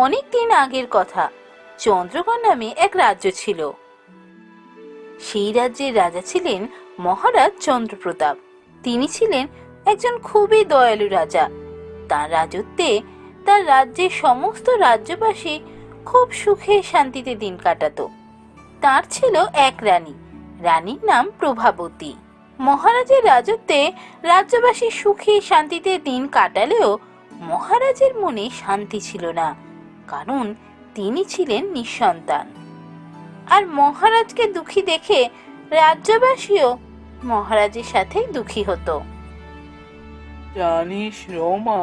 অনেক দিন আগের কথা। চন্দ্রকোণ নামে এক রাজ্য ছিল। সেই রাজ্যের রাজা ছিলেন মহারাজ চন্দ্রপ্রতাপ। তিনি ছিলেন একজন খুবই দয়ালু রাজা। তার রাজত্বে তার রাজ্যের সমস্ত রাজ্যবাসী খুব সুখে শান্তিতে দিন কাটাতো। তার ছিল এক রানী। রানীর নাম প্রভাবতী। মহারাজের রাজত্বে রাজ্যবাসী সুখে শান্তিতে দিন কাটালেও মহারাজের মনে শান্তি ছিল না, কারণ তিনি ছিলেন নিঃসন্তান। আর মহারাজকে দুঃখী দেখে রাজ্যবাসীও মহারাজের সাথে দুঃখী হতো। জানিস রমা,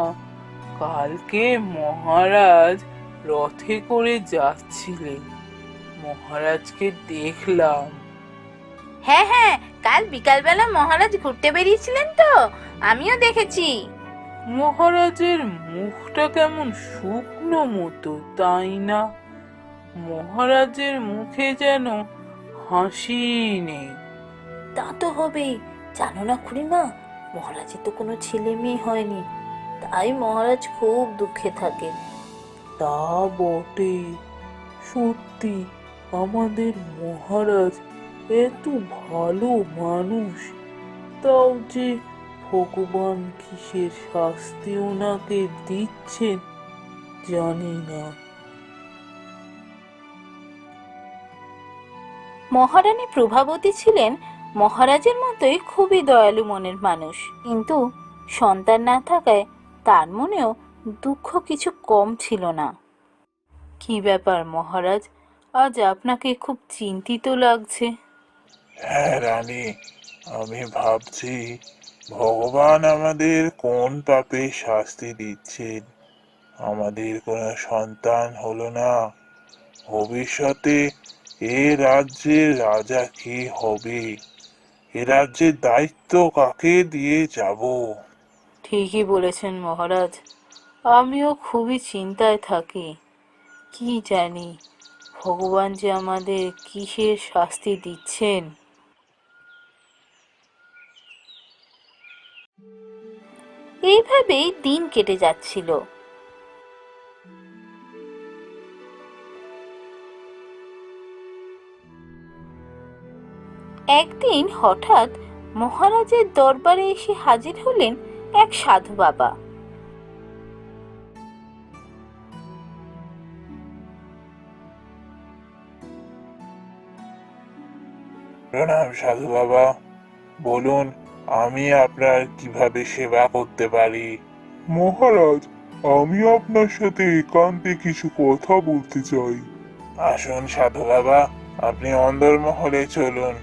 কালকে মহারাজ রথে করে যাচ্ছিলেন, মহারাজকে দেখলাম। হ্যাঁ হ্যাঁ, কাল বিকালবেলা মহারাজ ঘুরতে বেরিয়েছিলেন তো, আমিও দেখেছি। মহারাজের মুখটা কেমন শুকনো মতো, তাই না? মহারাজের মুখে যেন হাসি নেই। তা তো হবেই, জানো না খুড়িমা, মহারাজের তো কোনো ছেলে মেয়ে হয়নি, তাই মহারাজ খুব দুঃখে থাকেন। তা বটে, সত্যি আমাদের মহারাজ এত ভালো মানুষ, তাও যে ভগবান কিসের শাস্তি ওনাকে দিচ্ছেন জানি না। মহারানী প্রভাবতী ছিলেন মহারাজের মতোই খুবই দয়ালু মনের মানুষ, কিন্তু সন্তান না থাকায় তার মনেও দুঃখ কিছু কম ছিল না। কি ব্যাপার মহারাজ, আজ আপনাকে খুব চিন্তিত লাগছে? হ্যাঁ রানী, আমি ভাবছি ভগবান আমাদের কোন পাপে শাস্তি দিচ্ছেন। আমাদের কোনো সন্তান হলো না, ভবিষ্যতে এ রাজ্যের রাজা কে হবে? এ রাজ্যের দায়িত্ব কাকে দিয়ে যাব? ঠিকই বলেছেন মহারাজ, আমিও খুবই চিন্তায় থাকি। কি জানি ভগবান যে আমাদের কিসের শাস্তি দিচ্ছেন। এইভাবেই দিন কেটে যাচ্ছিল। একদিন হঠাৎ মহারাজের দরবারে এসে হাজির হলেন এক সাধু বাবা। প্রণাম সাধু বাবা, বলুন আমি আপনার কিভাবে সেবা করতে পারি? মহারাজ, আমি আপনার সাথে একান্তে কিছু কথা বলতে চাই। আসুন সাধু বাবা, আপনি অন্দরমহলে চলুন।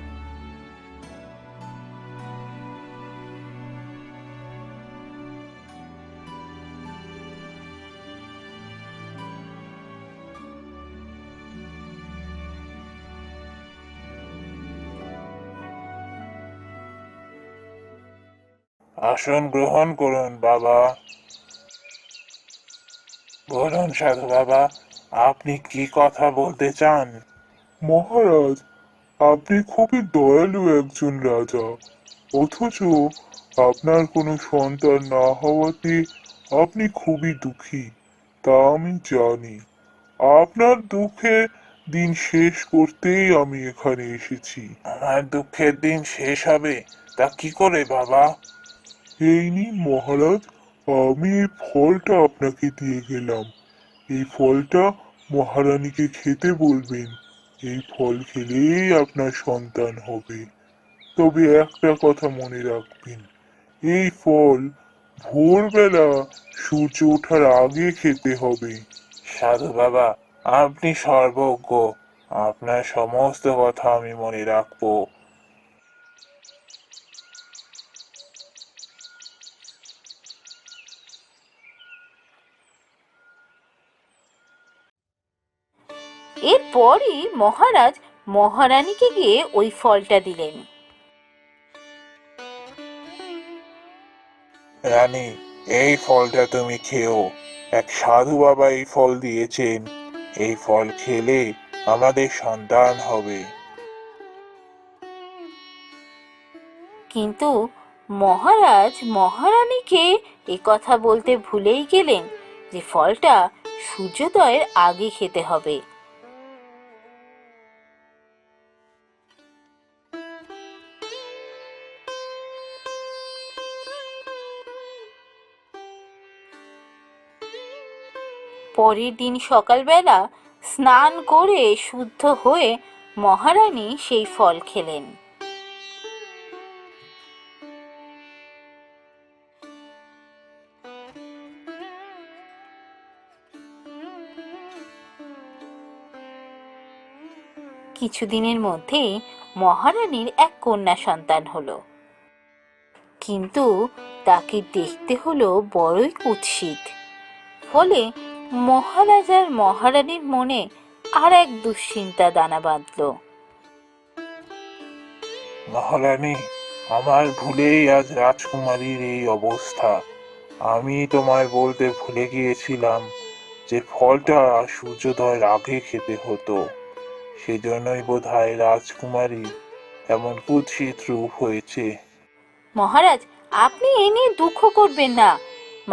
আসন গ্রহণ করুন বাবা। বলুন সাধু বাবা, আপনি কি কথা বলতে চান? মহারাজ, আপনি খুবই দয়ালু একজন রাজা, অথচ আপনার কোনো সন্তান না হওয়াতে আপনি খুবই দুঃখী, তা আমি জানি। আপনার দুঃখের দিন শেষ করতেই আমি এখানে এসেছি। আমার দুঃখের দিন শেষ হবে তা কি করে বাবা? এই নিন মহারাজ, আমি এই ফলটা আপনাকে দিয়ে গেলাম। এই ফলটা মহারানীকে খেতে বলবেন। এই ফল খেলেই আপনার সন্তান হবে। তবে একটা কথা মনে রাখবেন, এই ফল ভোরবেলা সূর্য ওঠার আগে খেতে হবে। সাধু বাবা, আপনি সর্বজ্ঞ, আপনার সমস্ত কথা আমি মনে রাখবো। এরপরই মহারাজ মহারানীকে গিয়ে ওই ফলটা দিলেন। রানী, এই ফলটা তুমি খেও। এক সাধু বাবা এই ফল দিয়েছেন, এই ফল খেলে আমাদের সন্তান হবে। কিন্তু মহারাজ মহারানীকে এ কথা বলতে ভুলেই গেলেন যে ফলটা সূর্যোদয়ের আগে খেতে হবে। পরের দিন সকালবেলা স্নান করে শুদ্ধ হয়ে মহারানী সেই ফল খেলেন। কিছুদিনের মধ্যেই মহারানীর এক কন্যা সন্তান হলো, কিন্তু তাকে দেখতে হলো বড়ই কুৎসিত। ফলে মহারাজার মহারানীর মনে আর এক দুশ্চিন্তা দানা বাঁধল। মহারানী, আমার ভুলেই আজ রাজকুমারীর এই অবস্থা। আমি তোমায় বলতে ভুলে গিয়েছিলাম যে ফলটা সূর্যোদয়ের আগে খেতে হতো। সেজন্যই বোধহয় রাজকুমারী এমন কুৎসিত রূপ হয়েছে। মহারাজ, আপনি এ নিয়ে দুঃখ করবেন না।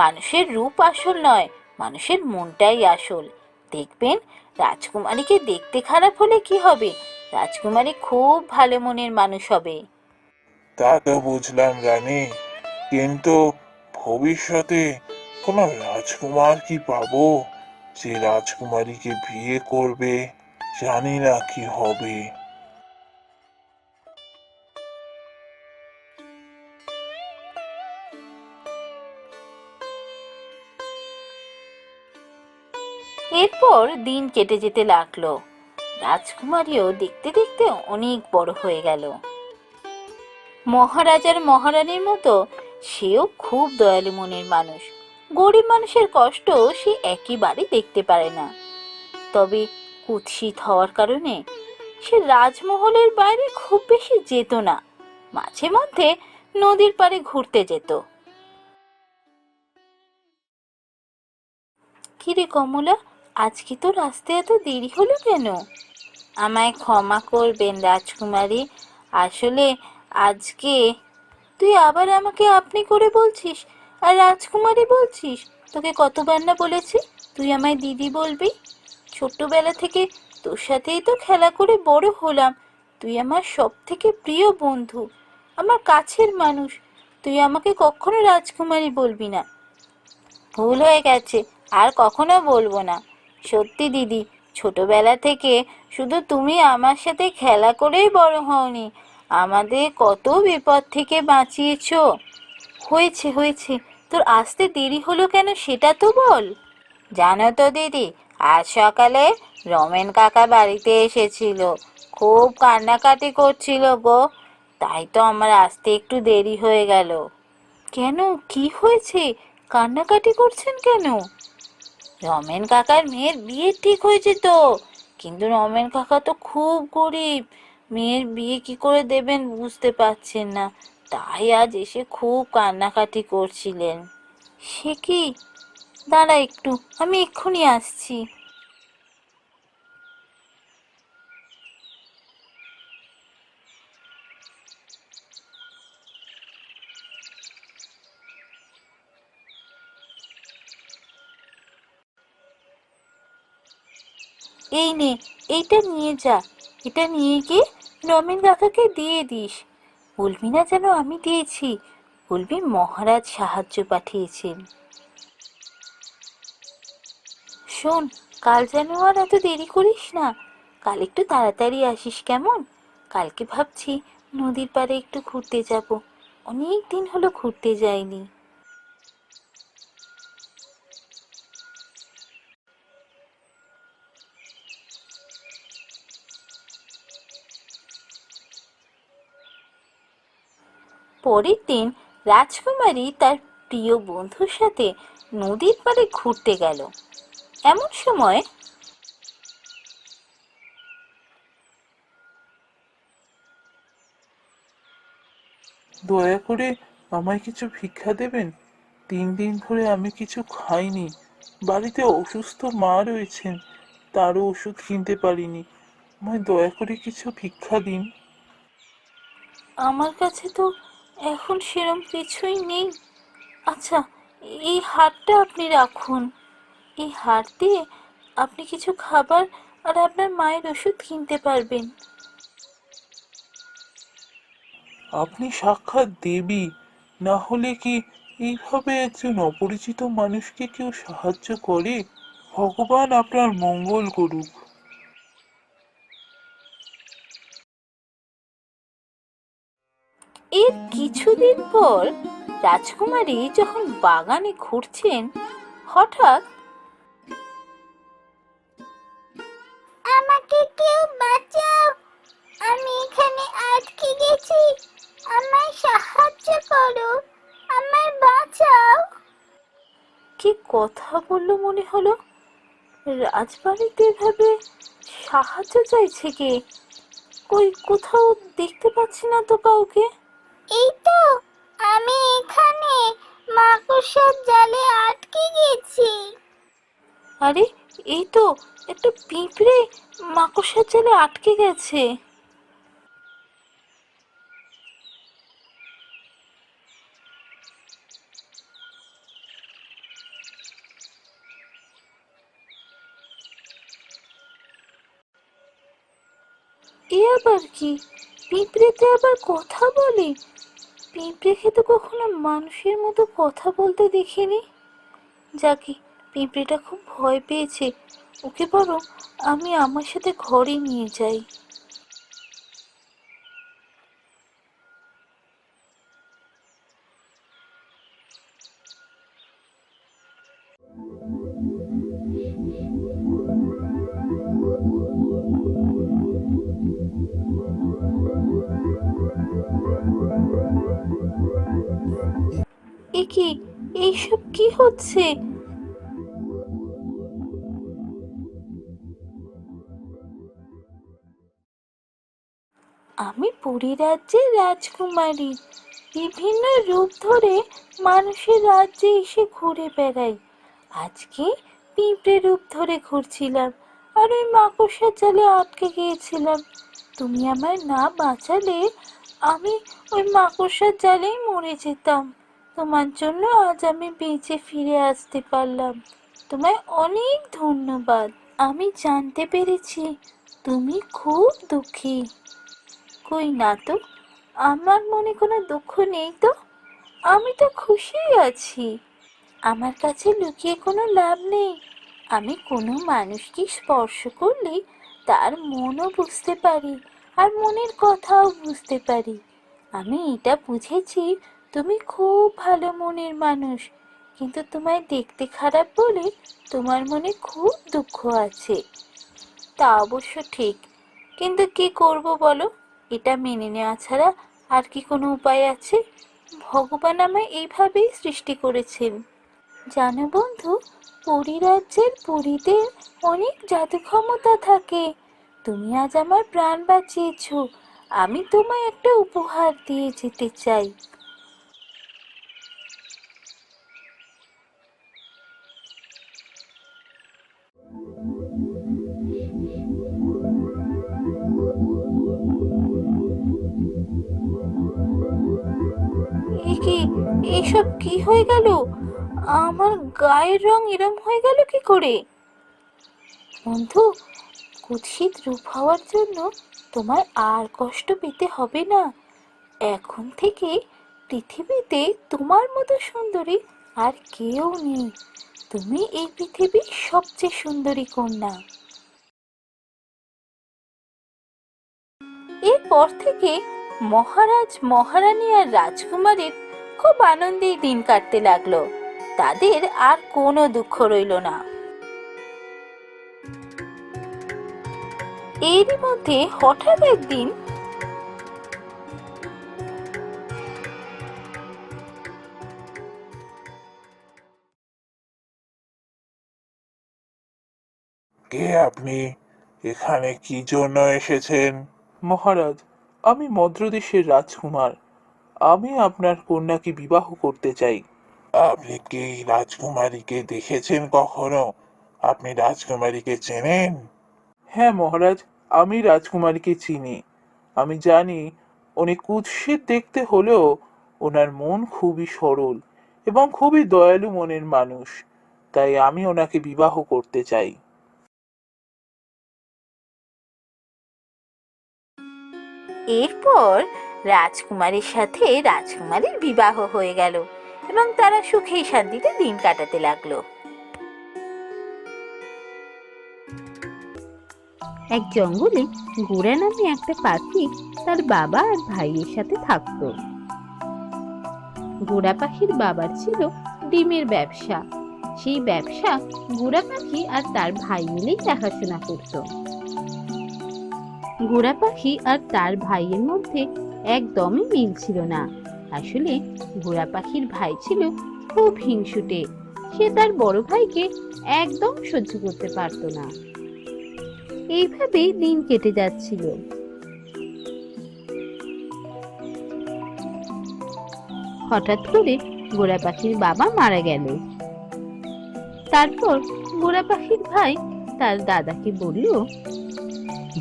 মানুষের রূপ আসল নয়, মানুষের মনটাই আসল। দেখবেন, রাজকুমারীকে দেখতে খারাপ হলে কি হবে, রাজকুমারী খুব ভালো মনের মানুষ হবে। তা তো বুঝলাম রানী, কিন্তু ভবিষ্যতে কোনো রাজকুমার কি পাবো যে রাজকুমারীকে বিয়ে করবে? জানি না কি হবে। এরপর দিন কেটে যেতে লাগলো। রাজকুমারীও দেখতে দেখতে অনেক বড় হয়ে গেল। মহারাজার মহারানীর মতো সেও খুব দয়ালু মনের মানুষ। গরিব মানুষের কষ্ট সে একেবারে দেখতে পারে না। তবে কুৎসিত হওয়ার কারণে সে রাজমহলের বাইরে খুব বেশি যেত না। মাঝে মধ্যে নদীর পাড়ে ঘুরতে যেত। কিরে কমলা, আজকে তো রাস্তায় এত দেরি হলো কেন? আমায় ক্ষমা করবেন রাজকুমারী, আসলে আজকে... তুই আবার আমাকে আপনি করে বলছিস আর রাজকুমারী বলছিস? তোকে কতবার না বলেছি তুই আমায় দিদি বলবি? ছোট্টবেলা থেকে তোর সাথেই তো খেলা করে বড় হলাম। তুই আমার সব থেকে প্রিয় বন্ধু, আমার কাছের মানুষ। তুই আমাকে কখনো রাজকুমারী বলবি না। ভুল হয়ে গেছে, আর কখনো বলবো না। সত্যি দিদি, ছোটবেলা থেকে শুধু তুমি আমার সাথে খেলা করেই বড় হওনি, আমাদের কত বিপদ থেকে বাঁচিয়েছো। হয়েছে হয়েছে, তোর আসতে দেরি হলো কেন সেটা তো বল। জানো তো দিদি, আজ সকালে রমেন কাকা বাড়িতে এসেছিল। খুব কান্নাকাটি করছিল গো, তাই তো আমার আসতে একটু দেরি হয়ে গেল। কেন, কি হয়েছে? কান্নাকাটি করছেন কেন? রমেন কাকার মেয়ের বিয়ে ঠিক হয়েছে তো, কিন্তু রমেন কাকা তো খুব গরিব, মেয়ের বিয়ে কি করে দেবেন বুঝতে পারছেন না, তাই আজ এসে খুব কান্নাকাটি করছিলেন। সে কি? দাঁড়া একটু, আমি এক্ষুনি আসছি। এই নে, এইটা নিয়ে যা। এটা নিয়ে গিয়ে রমেন কাকাকে দিয়ে দিস। বলবি না যেন আমি দিয়েছি, বলবি মহারাজ সাহায্য পাঠিয়েছেন। শোন, কাল যেন আর এত দেরি করিস না। কাল একটু তাড়াতাড়ি আসিস কেমন? কালকে ভাবছি নদীর পাড়ে একটু ঘুরতে যাব। অনেক দিন হলো ঘুরতে যাইনি। পরের দিন রাজকুমারী তার প্রিয় বন্ধুর সাথে নদীর পাড়ে ঘুরতে গেল। এমন সময় দয়া করে আমায় কিছু ভিক্ষা দেবেন? 3 দিন ধরে আমি কিছু খাইনি। বাড়িতে অসুস্থ মা রয়েছেন, তারও ওষুধ কিনতে পারিনি। আমায় দয়া করে কিছু ভিক্ষা দিন। আমার কাছে তো এখন সেরম কিছুই নেই। আচ্ছা, এই হারটা আপনি রাখুন। এই হার দিয়ে আপনি কিছু খাবার আর আপনার মায়ের ওষুধ কিনতে পারবেন। আপনি সাক্ষাৎ দেবী, না হলে কি এইভাবে একজন অপরিচিত মানুষকে কেউ সাহায্য করে? ভগবান আপনার মঙ্গল করুক। এর কিছুদিন পর রাজকুমারী যখন বাগানে ঘুরছেন, হঠাৎ আমাকে কেউ বাঁচাও, আমি এখানে আটকে গেছি, আমায় সাহায্য করো, আমায় বাঁচাও। কি কথা বললো মনে হলো। রাজবাড়িতে এভাবে সাহায্য চাইছে কে? কই কোথাও দেখতে পাচ্ছি না তো কাউকে। এই তো, আমি এখানে মাকড়সার জালে আটকে গেছি। আরে এই তো, একটা পিঁপড়ে মাকড়সার জালে আটকে গেছে। এ আবার কি? পিঁপড়েতে আবার কথা বলে? পিঁপড়েকে তো কখনো মানুষের মতো কথা বলতে দেখিনি। যাকে, পিঁপড়েটা খুব ভয় পেয়েছে, ওকে বরং আমি আমার সাথে ঘরে নিয়ে যাই। এ কি, এইসব কি হচ্ছে? আমি পুরী রাজ্যের রাজকুমারী, বিভিন্ন রূপ ধরে মানুষের রাজ্যে এসে ঘুরে বেড়াই। আজকে পিঁপড়ে রূপ ধরে ঘুরছিলাম, আর ওই মাকড়সার জালে আটকে গিয়েছিলাম। তুমি আমায় না বাঁচালে আমি ওই মাকড়সার জালেই মরে যেতাম। তোমার জন্য আজ আমি বেঁচে ফিরে আসতে পারলাম। তোমায় অনেক ধন্যবাদ। আমি জানতে পেরেছি তুমি খুব দুঃখী। কই না তো, আমার মনে কোনো দুঃখ নেই তো, আমি তো খুশিই আছি। আমার কাছে লুকিয়ে কোনো লাভ নেই। আমি কোনো মানুষকে স্পর্শ করলেই তার মনও বুঝতে পারি, আর মনের কথাও বুঝতে পারি। আমি এটা বুঝেছি তুমি খুব ভালো মনের মানুষ, কিন্তু তোমায় দেখতে খারাপ বলে তোমার মনে খুব দুঃখ আছে। তা অবশ্য ঠিক, কিন্তু কি করব বলো, এটা মেনে নেওয়া ছাড়া আর কি কোনো উপায় আছে? ভগবান আমায় এইভাবেই সৃষ্টি করেছেন। জানো বন্ধু, পুরী রাজ্যের পুরীদের অনেক জাদু ক্ষমতা থাকে। তুমি আজ আমার প্রাণ বাঁচিয়েছো, আমি তোমায় একটা উপহার দিয়ে যেতে চাই। এ কি, এইসব কি হয়ে গেল? আমার গায়ের রং এরম হয়ে গেল কি করে? বন্ধু, কুৎসিত রূপ হওয়ার জন্য তোমার আর কষ্ট পেতে হবে না। এখন থেকে পৃথিবীতে তোমার মতো সুন্দরী আর কেউ নেই। তুমি এই পৃথিবীর সবচেয়ে সুন্দরী কন্যা। এরপর থেকে মহারাজ, মহারানী আর রাজকুমারীর খুব আনন্দেই দিন কাটতে লাগলো। তাদের আর কোনো দুঃখ রইল না। এরই মধ্যে হঠাৎ একদিন কে আপনি? এখানে কি জন্য এসেছেন? মহারাজ, আমি মদ্রদেশের রাজকুমার। আমি আপনার কন্যাকে বিবাহ করতে চাই। আপনি কি রাজকুমারীকে দেখেছেন কখনো? আপনি রাজকুমারীকে চেনেন? হ্যাঁ মহারাজ, আমি রাজকুমারীকে চিনি। আমি জানি উনি কুৎসিত দেখতে হলেও ওনার মন খুবই সরল এবং খুবই দয়ালু মনের মানুষ। তাই আমি ওনাকে বিবাহ করতে চাই। এরপর রাজকুমারীর সাথে রাজকুমারীর বিবাহ হয়ে গেল এবং তারা সুখে শান্তিতে দিন কাটাতে লাগলো। এক জঙ্গলে গোরা নামে একটা পাখি তার বাবা আর ভাইয়ের সাথে থাকতো। গোরা পাখির বাবার ছিল ডিমের ব্যবসা। সেই ব্যবসা গোরা পাখি আর তার ভাই মিলেই দেখাশোনা করত। গোরা পাখি আর তার ভাইয়ের মধ্যে একদমই মিল ছিল না। আসলে গোরা পাখির ভাই ছিল খুব হিংসুটে। সে তার বড় ভাইকে একদম সহ্য করতে পারত না। এইভাবেই দিন কেটে যাচ্ছিল। হঠাৎ করে গোরা পাখির বাবা মারা গেল। তারপর গোরা পাখির ভাই তার দাদাকে বলল,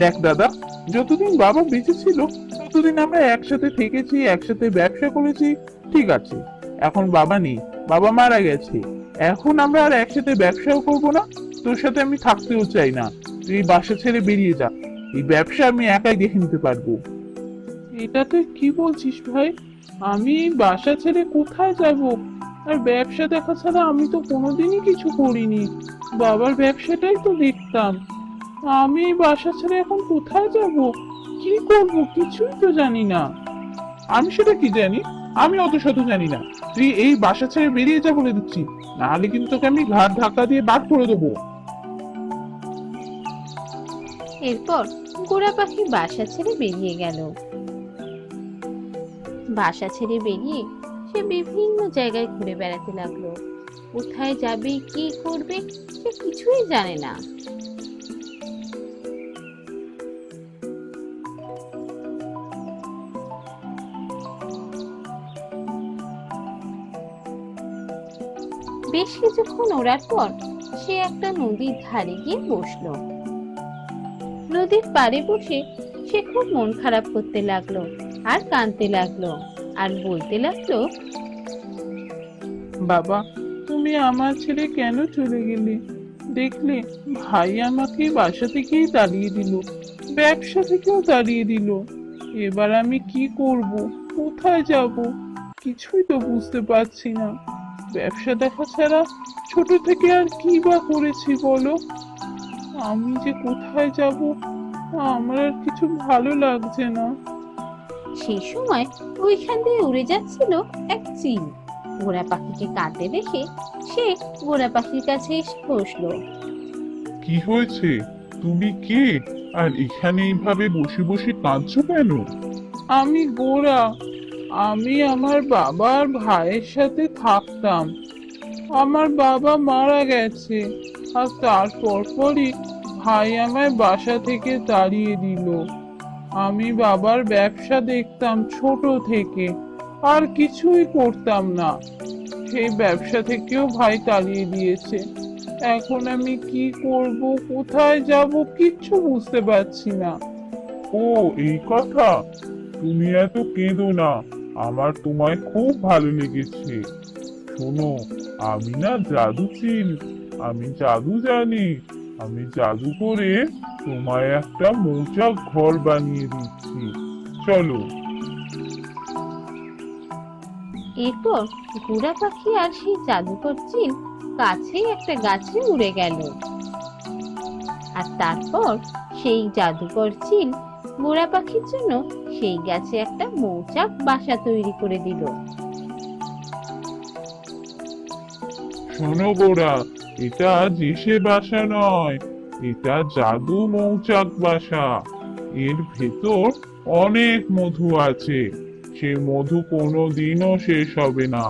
দেখ দাদা, যতদিন বাবা বেঁচে ছিল ততদিন আমরা একসাথে থেকেছি, একসাথে ব্যবসা করেছি, ঠিক আছে। এখন বাবা নেই, বাবা মারা গেছে, এখন আমরা আর একসাথে ব্যবসাও করব না। তোর সাথে আমি থাকতেও চাই না। তুই এই বাসা ছেড়ে বেরিয়ে যা। এই ব্যবসা আমি একাই দেখে নিতে পারবো। এটা তুই কি বলছিস ভাই? আমি এই বাসা ছেড়ে কোথায় যাব? আর ব্যবসা দেখা ছাড়া আমি তো কোনোদিনই কিছু করিনি। বাবার ব্যবসাটাই তো দেখতাম। আমি এই বাসা ছেড়ে এখন কোথায় যাব? কি করব কিছুই তো জানি না। আমি সেটা কি জানি? আমি অত শত জানি না। তুই এই বাসা ছেড়ে বেরিয়ে যা বলে দিচ্ছি, নাহলে কিন্তু তোকে আমি ঘাট ধাক্কা দিয়ে বার করে দেবো। এরপর গোরা পাখি বাসা ছেড়ে বেরিয়ে গেল। বাসা ছেড়ে বেরিয়ে সে বিভিন্ন জায়গায় ঘুরে বেড়াতে লাগলো। কোথায় যাবে, কি করবে, সে কিছুই জানে না। বেশ কিছুক্ষণ ওড়ার পর সে একটা নদীর ধারে গিয়ে বসলো। নদীর পাড়ে বসে সে খুব মন খারাপ করতে লাগলো আর কাঁদতে লাগলো আর বলতে লাগলো, বাবা, তুমি আমার ছেড়ে কেন চলে গেলে? দেখলে ভাই আমাকে বাসা থেকেই তাড়িয়ে দিল, ব্যবসা থেকেও তাড়িয়ে দিল। এবার আমি কি করব? কোথায় যাব? কিছুই তো বুঝতে পারছি না। ব্যবসা দেখা ছাড়া ছোট থেকে আর কি বা করেছি বলো? আমি যে কোথায় যাব, আমার আর কিছু ভালো লাগছে না। সেই সময় ওইখান দিয়ে উড়ে যাচ্ছিল এক চিল। গোরা পাখিকে কাঁদতে দেখে সে গোরা পাখির কাছে এসে বসলো। কি হয়েছে? তুমি কে? আর এখানে এইভাবে বসে বসে কাঁদছো কেন? আমি গোরা। আমি আমার বাবার ভাইয়ের সাথে থাকতাম। আমার বাবা মারা গেছে, আর তারপর পরই ভাই আমায় বাসা থেকে তাড়িয়ে দিল। আমি বাবার ব্যবসা দেখতাম ছোট থেকে, আর কিছুই করতাম না। সেই ব্যবসা থেকেও ভাই তাড়িয়ে দিয়েছে। এখন আমি কি করব, কোথায় যাব, কিচ্ছু বুঝতে পারছি না। ও, এই কথা। তুমি এত কেঁদো না, আমার তোমায় খুব ভালো লেগেছে। শোনো, আমি না জাদু চিল, আমি জাদু জানি। আমি জাদু করে তোমায় একটা মৌচাক ঘর বানিয়ে দিচ্ছি, চলো। এরপর গোরা পাখি আর সেই জাদুকর চিল কাছেই একটা গাছে উড়ে গেল। আর তারপর সেই জাদুকর চিল গোরা পাখির জন্য সেই গাছে একটা মৌচাক বাসা তৈরি করে দিল। শোনো গোরা, এটা দেশে বাসা নয়, এটা জাদু মৌচাক বাসা। এর ভেতর অনেক মধু আছে, সে মধু কোনোদিনও শেষ হবে না।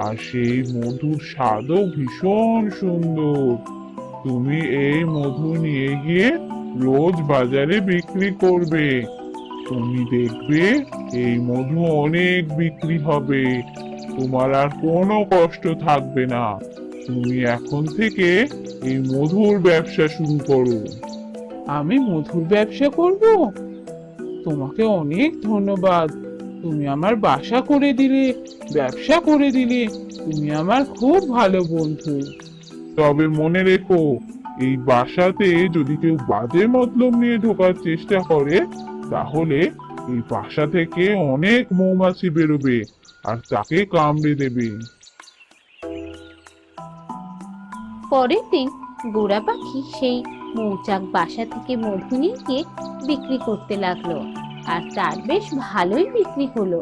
আর সেই মধুর স্বাদও ভীষণ সুন্দর। তুমি এই মধু নিয়ে গিয়ে রোজ বাজারে বিক্রি করবে। তুমি দেখবে এই মধু অনেক বিক্রি হবে, তোমার আর কোনো কষ্ট থাকবে না। তুমি এখন থেকে এই মধুর ব্যবসা শুরু করো। আমি মধুর ব্যবসা করব? তোমাকে অনেক ধন্যবাদ। তুমি আমার বাসা করে দিলে, ব্যবসা করে দিলে। তুমি আমার খুব ভালো বন্ধু। তবে মনে রেখো, এই বাসাতে যদি কেউ বাজে মতলব নিয়ে ঢোকার চেষ্টা করে, তাহলে এই বাসা থেকে অনেক মৌমাছি বেরোবে আর তাকে কামড়ে দেবে। পরের দিন গোরা পাখি সেই মৌচাক বাসা থেকে মধু নিয়ে গিয়ে বিক্রি করতে লাগলো, আর তার বেশ ভালোই বিক্রি হলো।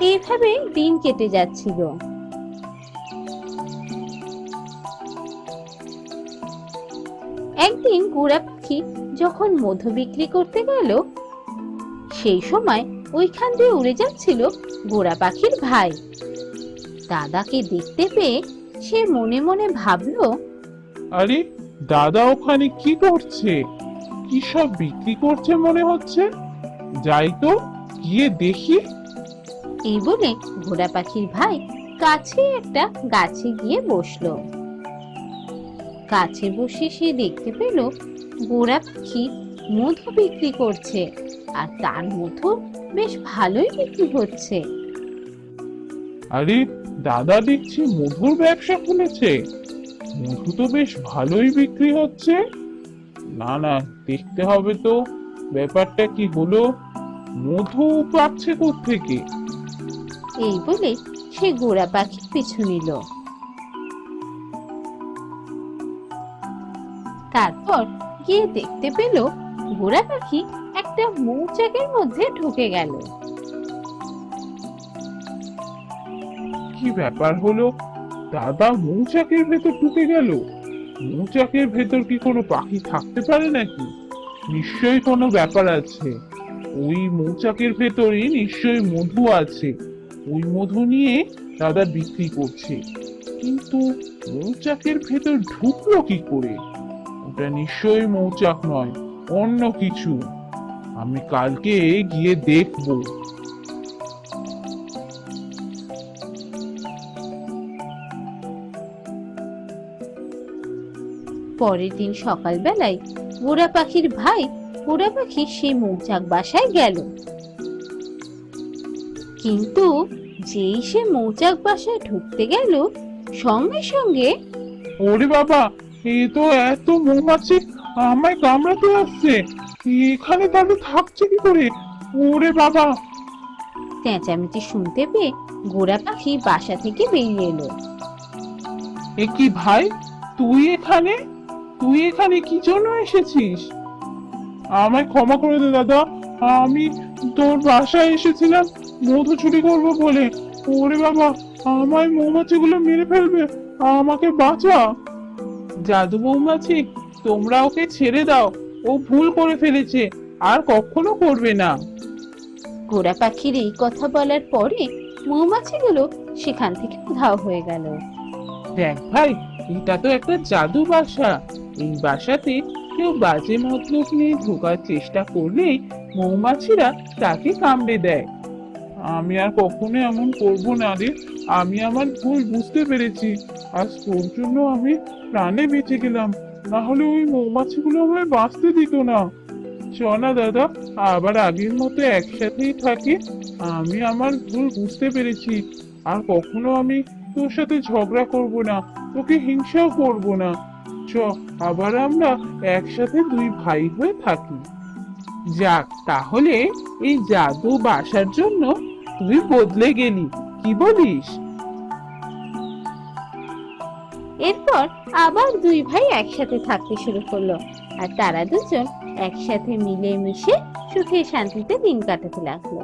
এইভাবে দিন কেটে যাচ্ছিল। একদিন গোরা পাখি যখন মধু বিক্রি করতে গেল, সেই সময় ওইখান দিয়ে উড়ে যাচ্ছিল গোরা পাখির ভাই। দাদাকে দেখতে পেয়ে সে মনে মনে ভাবলো, আরে দাদা ওখানে কি করছে? কি সব বিক্রি করছে মনে হচ্ছে। যাই তো, গিয়ে দেখি। এই বলে ঘোড়া পাখির ভাই কাছে একটা গাছে গিয়ে বসলো। গাছে বসে সে দেখতে পেল গোরা পাখি মধু বিক্রি করছে, আর তার মধু বেশ ভালোই বিক্রি হচ্ছে। আরে দাদা দেখছি মধুর ব্যবসা খুলেছে। মধু তো বেশ ভালোই বিক্রি হচ্ছে। না না, দেখতে হবে তো ব্যাপারটা কি হলো। মধু পাচ্ছে কোত্থেকে? এই বলে সে গোরা পাখির পিছু নিল। তারপর গিয়ে দেখতে পেল গোরা পাখি একটা মৌচাকের মধ্যে ঢুকে গেল। কি ব্যাপার হলো? দাদা মৌচাকের ভেতর ঢুকে গেল। মৌচাকের ভেতর কি কোনো পাখি থাকতে পারে নাকি? নিশ্চয়ই কোনো ব্যাপার আছে। ওই মৌচাকের ভেতরে নিশ্চয়ই মধু আছে। ওই মধু নিয়ে দাদা বিক্রি করছে। কিন্তু মৌচাকের ভেতর ঢুকলো কি করে? ওটা নিশ্চয়ই মৌচাক নয়, অন্য কিছু। আমি কালকে গিয়ে দেখবো। পরের দিন সকালবেলায় গোরা পাখির ভাই গোরা পাখি সেই মৌচাক বাসায় গেল। কিন্তু যেই সে মৌচাক বাসায় ঢুকতে গেল, সঙ্গে সঙ্গে ওরে বাবা, এ তো এত মৌমাছি আমায় কামড়াতে আসছে। এখানে তাহলে থাকছে কি করে? ওরে বাবা! চেঁচামেচি শুনতে পেয়ে গোরা পাখি বাসা থেকে বেরিয়ে এলো। এ কি ভাই, তুই এখানে? তুই এখানে কি জন্য এসেছিস? আমায় ক্ষমা করে দে দাদা, আমি তোর বাসায় এসেছিলাম মধু চুরি করবো বলে। ওরে বাবা, আমায় মৌমাছিগুলো মেরে ফেলবে, আমাকে বাঁচা। জাদু মৌমাছি, তোমরা ওকে ছেড়ে দাও। ও ভুল করে ফেলেছে, আর কখনো করবে না। গোরা পাখির এই কথা বলার পরে মৌমাছিগুলো সেখান থেকে উধাও হয়ে গেল। দেখ ভাই, এটা তো একটা জাদু বাসা। এই বাসাতে কেউ বাজে মতলব নিয়ে ঢোকার চেষ্টা করলেই মৌমাছিরা তাকে কামড়ে দেয়। আমি আর কখনো এমন করব না রে। আমি আমার ভুল বুঝতে পেরেছি। আজ তোর জন্য আমি প্রাণে বেঁচে গেলাম, না হলে ওই মৌমাছিগুলো আমায় বাঁচতে দিত না। চ না দাদা, আবার আগের মতো একসাথেই থাকি। আমি আমার ভুল বুঝতে পেরেছি। আর কখনো আমি তোর সাথে ঝগড়া করব না, তোকে হিংসাও করব না। চ, আবার আমরা একসাথে দুই ভাই হয়ে থাকি। যাক, তাহলে এই জাদু বাসার জন্য তুই বদলে গেলি, কি বলিস? এরপর আবার দুই ভাই একসাথে থাকতে শুরু করলো, আর তারা দুজন একসাথে মিলেমিশে সুখে শান্তিতে দিন কাটাতে লাগলো।